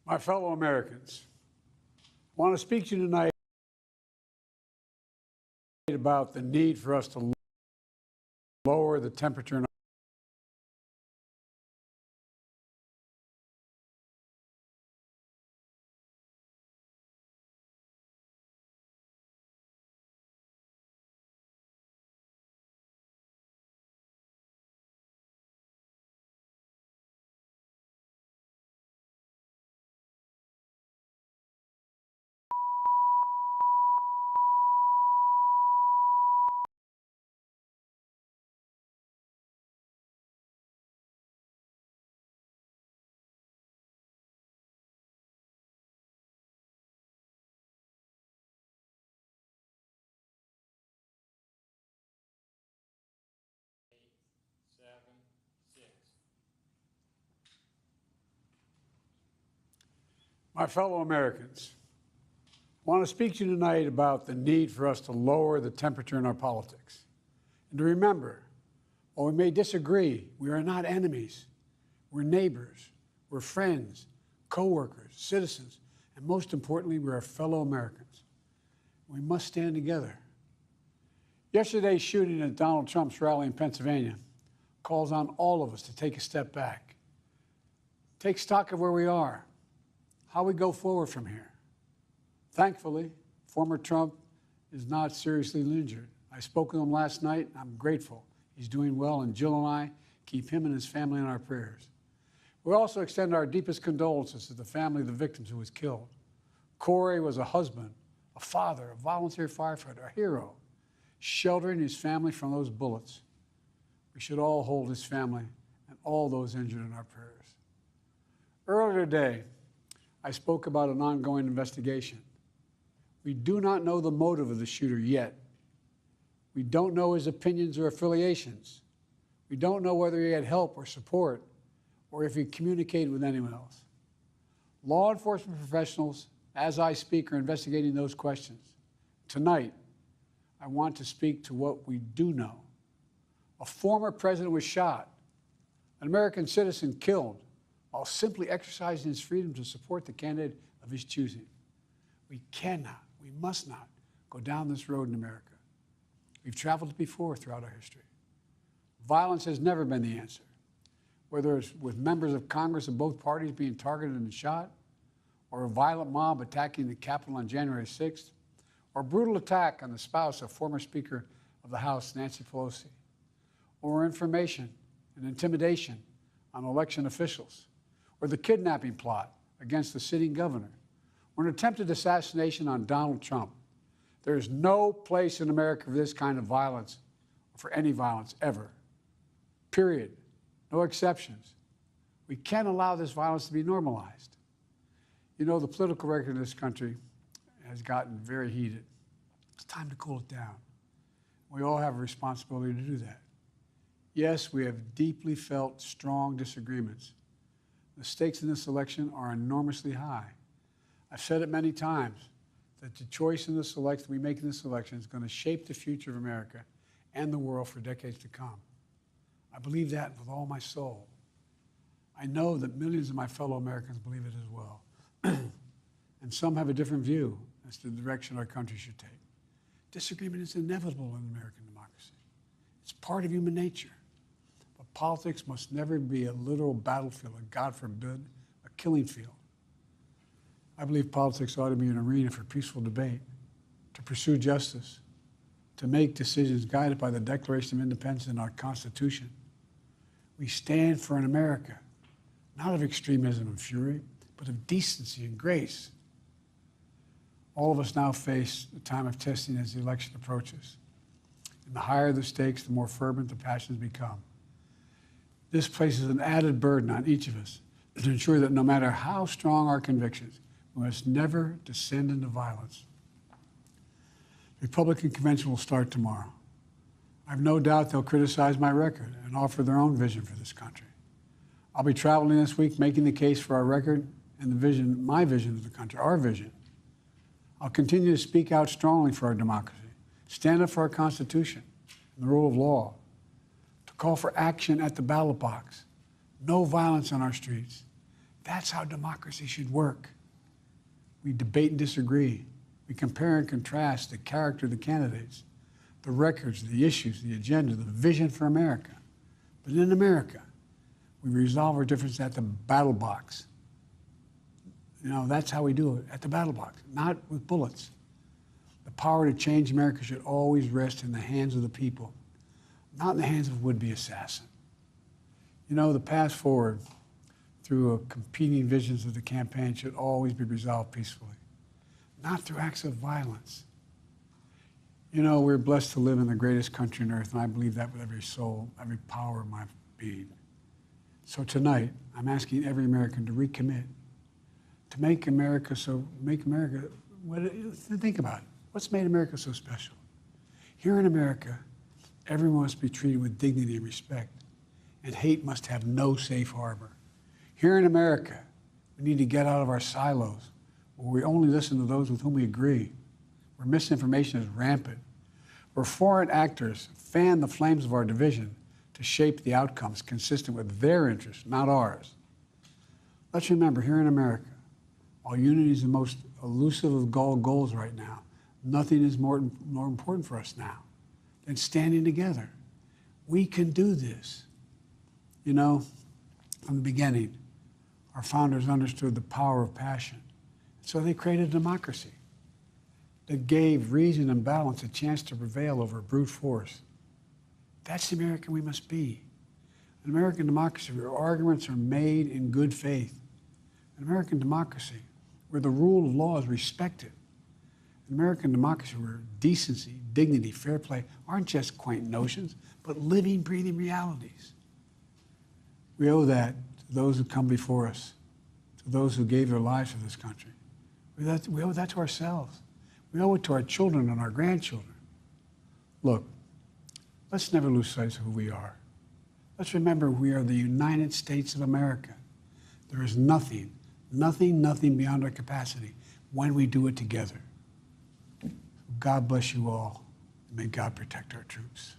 My fellow Americans, I want to speak to you tonight about the need for us to lower the temperature in My fellow Americans, I want to speak to you tonight about the need for us to lower the temperature in our politics. And to remember, while we may disagree, we are not enemies. We're neighbors, we're friends, co-workers, citizens, and most importantly, we're our fellow Americans. We must stand together. Yesterday's shooting at Donald Trump's rally in Pennsylvania calls on all of us to take a step back, take stock of where we are, how we go forward from here. Thankfully, former Trump is not seriously injured. I spoke with him last night. I'm grateful. He's doing well, and Jill and I keep him and his family in our prayers. We also extend our deepest condolences to the family of the victims who was killed. Corey was a husband, a father, a volunteer firefighter, a hero, sheltering his family from those bullets. We should all hold his family and all those injured in our prayers. Earlier today, I spoke about an ongoing investigation. We do not know the motive of the shooter yet. We don't know his opinions or affiliations. We don't know whether he had help or support or if he communicated with anyone else. Law enforcement professionals, as I speak, are investigating those questions. Tonight, I want to speak to what we do know. A former president was shot, an American citizen killed, while simply exercising his freedom to support the candidate of his choosing. We cannot, we must not go down this road in America. We've traveled it before throughout our history. Violence has never been the answer, whether it's with members of Congress of both parties being targeted and shot, or a violent mob attacking the Capitol on January 6th, or a brutal attack on the spouse of former Speaker of the House, Nancy Pelosi, or information and intimidation on election officials, or the kidnapping plot against the sitting governor, or an attempted assassination on Donald Trump. There is no place in America for this kind of violence, or for any violence ever. Period. No exceptions. We can't allow this violence to be normalized. You know, the political record in this country has gotten very heated. It's time to cool it down. We all have a responsibility to do that. Yes, we have deeply felt strong disagreements. The stakes in this election are enormously high. I've said it many times that the choice in this election we make in this election is going to shape the future of America and the world for decades to come. I believe that with all my soul. I know that millions of my fellow Americans believe it as well. And some have a different view as to the direction our country should take. Disagreement is inevitable in American democracy. It's part of human nature. But politics must never be a literal battlefield, and God forbid, a killing field. I believe politics ought to be an arena for peaceful debate, to pursue justice, to make decisions guided by the Declaration of Independence and our Constitution. We stand for an America, not of extremism and fury, but of decency and grace. All of us now face a time of testing as the election approaches. And the higher the stakes, the more fervent the passions become. This places an added burden on each of us to ensure that no matter how strong our convictions, we must never descend into violence. The Republican convention will start tomorrow. I have no doubt they'll criticize my record and offer their own vision for this country. I'll be traveling this week making the case for our record and the vision, my vision of the country, our vision. I'll continue to speak out strongly for our democracy, stand up for our Constitution and the rule of law, to call for action at the ballot box, no violence on our streets, That's how democracy should work. We debate and disagree. We compare and contrast the character of the candidates, the records, the issues, the agenda, the vision for America. But in America, we resolve our differences at the battle box. You know, that's how we do it, at the battle box, not with bullets. The power to change America should always rest in the hands of the people, not in the hands of a would-be assassin. You know, the path forward through competing visions of the campaign should always be resolved peacefully, not through acts of violence. You know, we're blessed to live in the greatest country on earth, and I believe that with every soul, every power of my being. So tonight, I'm asking every American to recommit, to think about it. What's made America so special? Here in America, everyone must be treated with dignity and respect, and hate must have no safe harbor. Here in America, we need to get out of our silos, where we only listen to those with whom we agree, where misinformation is rampant, where foreign actors fan the flames of our division to shape the outcomes consistent with their interests, not ours. Let's remember, here in America, while unity is the most elusive of all goals right now, nothing is more important for us now than standing together. We can do this. You know, from the beginning, our founders understood the power of passion. So they created a democracy that gave reason and balance a chance to prevail over brute force. That's the American we must be. An American democracy where arguments are made in good faith. An American democracy where the rule of law is respected. An American democracy where decency, dignity, fair play aren't just quaint notions, but living, breathing realities. We owe that to those who come before us, to those who gave their lives for this country. We owe that to ourselves. We owe it to our children and our grandchildren. Look, let's never lose sight of who we are. Let's remember we are the United States of America. There is nothing beyond our capacity when we do it together. God bless you all, and may God protect our troops.